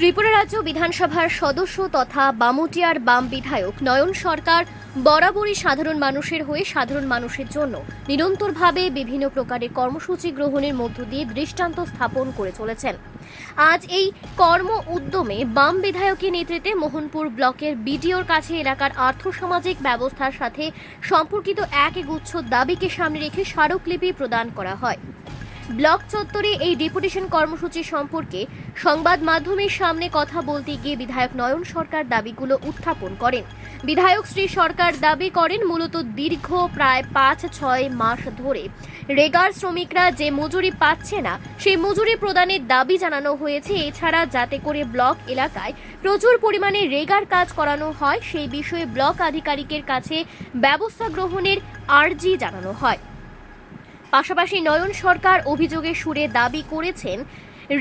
ত্রিপুরা রাজ্য বিধানসভার সদস্য তথা বামুটিয়ার বাম বিধায়ক নয়ন সরকার বরাবরই সাধারণ মানুষের হয়ে সাধারণ মানুষের জন্য নিরন্তরভাবে বিভিন্ন প্রকারের কর্মসূচি গ্রহণের মধ্য দিয়ে দৃষ্টান্ত স্থাপন করে চলেছেন। আজ এই কর্ম উদ্যমে বাম বিধায়কের নেতৃত্বে মোহনপুর ব্লকের বিডিওর কাছে এলাকার আর্থসামাজিক ব্যবস্থার সাথে সম্পর্কিত এক গুচ্ছ দাবিকে সামনে রেখে স্মারকলিপি প্রদান করা হয়। ব্লক চত্বরে এই ডেপুটেশন কর্মসূচি সম্পর্কে সংবাদ মাধ্যমের সামনে কথা বলতে গিয়ে বিধায়ক নয়ন সরকার দাবিগুলো উত্থাপন করেন। বিধায়ক শ্রী সরকার দাবি করেন, মূলত দীর্ঘ প্রায় ৫-৬ মাস ধরে রেগার শ্রমিকরা যে মজুরি পাচ্ছে না সেই মজুরি প্রদানের দাবি জানানো হয়েছে। এছাড়া যাতে করে ব্লক এলাকায় প্রচুর পরিমাণে রেগার কাজ করানো হয় সেই বিষয়ে ব্লক আধিকারিকের কাছে ব্যবস্থা গ্রহণের আর্জি জানানো হয়। পাশাপাশি নয়ন সরকার অভিযোগের সুরে দাবি করেছেন,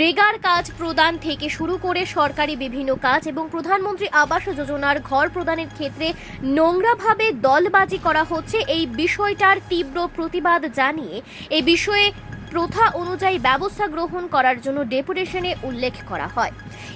রেগার কাজ প্রদান থেকে শুরু করে সরকারি বিভিন্ন কাজ এবং প্রধানমন্ত্রী আবাস যোজনার ঘর প্রদানের ক্ষেত্রে নোংরাভাবে দলবাজি করা হচ্ছে। এই বিষয়টার তীব্র প্রতিবাদ জানিয়ে এই বিষয়ে প্রথা অনুযায়ী ব্যবস্থা গ্রহণ করার জন্য ডেপুটেশনে উল্লেখ করা হয়।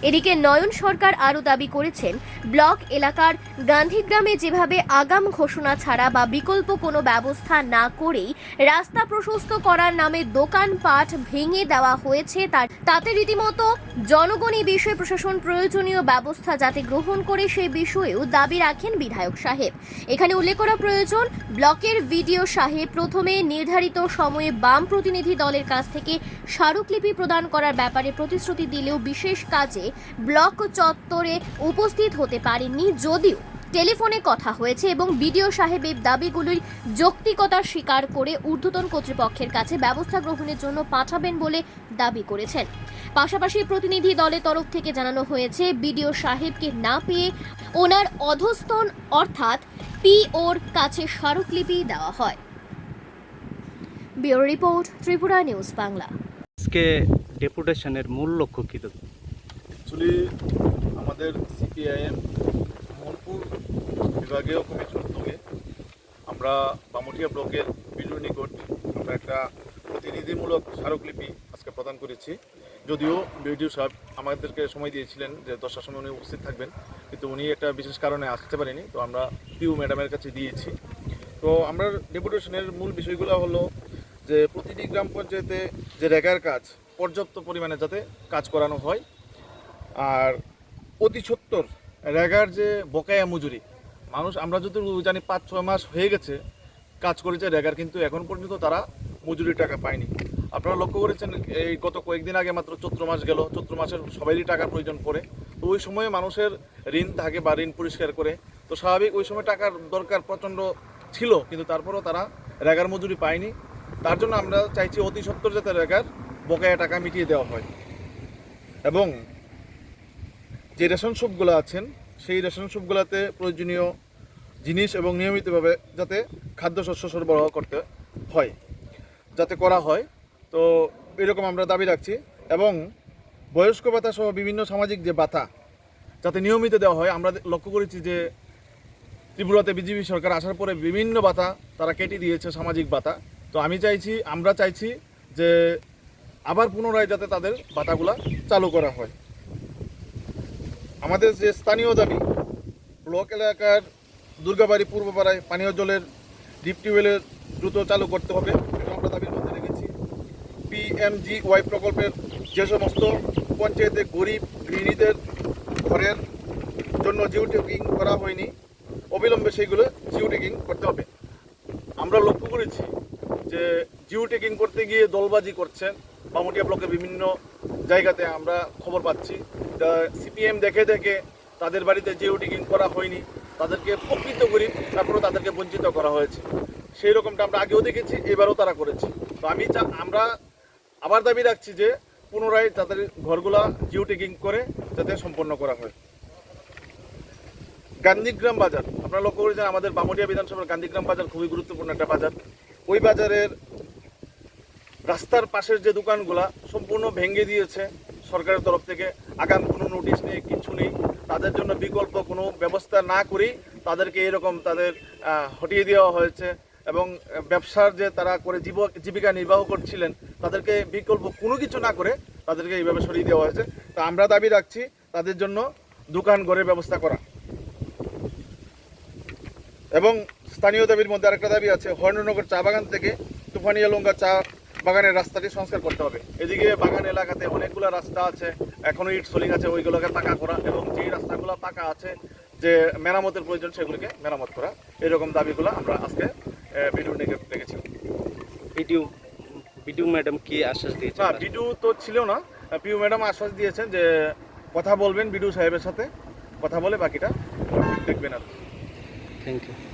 এদিকে নয়ন সরকার আরও দাবি করেছেন, ব্লক এলাকার গান্ধীগ্রামে যেভাবে আগাম ঘোষণা ছাড়া বা বিকল্প কোনো ব্যবস্থা না করেই রাস্তা প্রশস্ত করার নামে দোকানপাট ভেঙে দেওয়া হয়েছে, তাতে রীতিমতো জনগণ এই বিষয়ে প্রশাসন প্রয়োজনীয় ব্যবস্থা যাতে গ্রহণ করে সেই বিষয়েও দাবি রাখেন বিধায়ক সাহেব। এখানে উল্লেখ করা প্রয়োজন, ব্লকের ভিডিও সাহেব প্রথমে নির্ধারিত সময়ে বাম প্রতিনিধি দলের কাছ থেকে স্মারকলিপি প্রদান করার ব্যাপারে প্রতিশ্রুতি দিলেও বিশেষ কাজে ব্লক চত্বরে উপস্থিত হতে পারেননি, যদিও টেলিফোনে কথা হয়েছে এবং বিডিও সাহেবের দাবিগুলির যৌক্তিকতা স্বীকার করে ঊর্ধ্বতন কর্তৃপক্ষের কাছে ব্যবস্থা গ্রহণের জন্য পাঠাবেন বলে দাবি করেছেন। পাশাপাশি প্রতিনিধি দলের তরফ থেকে জানানো হয়েছে, বিডিও সাহেবকে না পেয়ে ওনার অধস্তন অর্থাৎ পিওর কাছে স্মারকলিপি দেওয়া হয়। Bureau report, Tripura news Bangla. আজকে ডেপুটেশনের মূল লক্ষ্য কী? অ্যাকচুয়ালি আমাদের সিপিআইএম মোহনপুর বিভাগীয় কমিটির উদ্যোগে আমরা বামুটিয়া ব্লকের বিডিওর নিকট আমরা একটা প্রতিনিধিমূলক স্মারকলিপি আজকে প্রদান করেছি। যদিও বিডিও সাহেব আমাদেরকে সময় দিয়েছিলেন যে 10টার সময় উনি উপস্থিত থাকবেন, কিন্তু উনি একটা বিশেষ কারণে আসতে পারেনি, তো আমরা পিউ ম্যাডামের কাছে দিয়েছি। তো আমরা ডেপুটেশনের মূল বিষয়গুলো হলো যে প্রতিটি গ্রাম পঞ্চায়েতে যে রেগার কাজ পর্যাপ্ত পরিমাণে যাতে কাজ করানো হয়, আর অতি সত্তর রেগার যে বকেয়া মজুরি মানুষ আমরা যদি জানি 5-6 মাস হয়ে গেছে কাজ করেছে রেগার, কিন্তু এখন পর্যন্ত তারা মজুরির টাকা পায়নি। আপনারা লক্ষ্য করেছেন এই গত কয়েকদিন আগে মাত্র চৈত্র মাস গেল, চৈত্র মাসের সবারই টাকার প্রয়োজন পড়ে, তো ওই সময়ে মানুষের ঋণ থাকে বা ঋণ পরিষ্কার করে, তো স্বাভাবিক ওই সময় টাকার দরকার প্রচণ্ড ছিল, কিন্তু তারপরেও তারা রেগার মজুরি পায়নি। তার জন্য আমরা চাইছি অতি সত্বর যাতে রেগার বকেয়া টাকা মিটিয়ে দেওয়া হয়, এবং যে রেশন শপগুলো আছেন সেই রেশন শপগুলোতে প্রয়োজনীয় জিনিস এবং নিয়মিতভাবে যাতে খাদ্যশস্য সরবরাহ করতে হয় যাতে করা হয়, তো এরকম আমরা দাবি রাখছি। এবং বয়স্ক ভাতা সহ বিভিন্ন সামাজিক যে ভাতা যাতে নিয়মিত দেওয়া হয়। আমরা লক্ষ্য করেছি যে ত্রিপুরাতে বিজেপি সরকার আসার পরে বিভিন্ন ভাতা তারা কেটে দিয়েছে, সামাজিক ভাতা। তো আমরা চাইছি যে আবার পুনরায় যাতে তাদের ভাতাগুলা চালু করা হয়। আমাদের যে স্থানীয় দাবি, ব্লক এলাকার দুর্গাবাড়ি পূর্বপাড়ায় পানীয় জলের ডিপ টিউবওয়েলের দ্রুত চালু করতে হবে, এটা আমরা দাবির মধ্যে রেখেছি। PMGY প্রকল্পের যে সমস্ত পঞ্চায়েতে গরিব গৃহিণীদের ঘরের জন্য জিও ট্যাগিং করা হয়নি, অবিলম্বে সেইগুলো জিও ট্যাগিং করতে হবে। আমরা লক্ষ্য করেছি যে জিও ট্যাগিং করতে গিয়ে দলবাজি করছেন বামুটিয়া ব্লকের বিভিন্ন জায়গাতে, আমরা খবর পাচ্ছি। সিপিএম দেখে তাদের বাড়িতে জিও ট্যাগিং করা হয়নি, তাদেরকে প্রকৃত গরিব তারপরেও তাদেরকে বঞ্চিত করা হয়েছে। সেই রকমটা আমরা আগেও দেখেছি, এবারও তারা করেছে। তো আমরা আবার দাবি রাখছি যে পুনরায় তাদের ঘরগুলা জিও ট্যাগিং করে যাতে সম্পন্ন করা হয়। গান্ধীগ্রাম বাজার আপনারা লক্ষ্য করেছেন, আমাদের বামুটিয়া বিধানসভার গান্ধীগ্রাম বাজার খুবই গুরুত্বপূর্ণ একটা বাজার। ওই বাজারের রাস্তার পাশের যে দোকানগুলা সম্পূর্ণ ভেঙে দিয়েছে সরকারের তরফ থেকে, আগাম কোনো নোটিশ নেই, কিছু নেই। তাদের জন্য বিকল্প কোনো ব্যবস্থা না করেই তাদেরকে এরকম তাদের হটিয়ে দেওয়া হয়েছে, এবং ব্যবসার যে তারা করে জীবিকা নির্বাহ করছিলেন তাদেরকে বিকল্প কোনো কিছু না করে তাদেরকে এইভাবে সরিয়ে দেওয়া হয়েছে। তো আমরা দাবি রাখছি তাদের জন্য দোকান ঘরের ব্যবস্থা করা। এবং স্থানীয় দাবির মধ্যে আরেকটা দাবি আছে, হর্ণনগর চা বাগান থেকে তুফানিয়ালঙ্গা চা বাগানের রাস্তাটি সংস্কার করতে হবে। এদিকে বাগান এলাকাতে অনেকগুলো রাস্তা আছে, এখনো ইট সোলিং আছে, ওইগুলোকে পাকা করা, এবং যেই রাস্তাগুলো পাকা আছে যে মেরামতের প্রয়োজন সেগুলিকে মেরামত করা। এরকম দাবিগুলো আমরা আজকে বিডিও দেখেছি। বিডিও ম্যাডাম কি আশ্বাস দিয়েছে? না, বিডিও তো ছিল না, পিউ ম্যাডাম আশ্বাস দিয়েছেন যে কথা বলবেন বিডিও সাহেবের সাথে, কথা বলে বাকিটা দেখবেন আর। Thank you.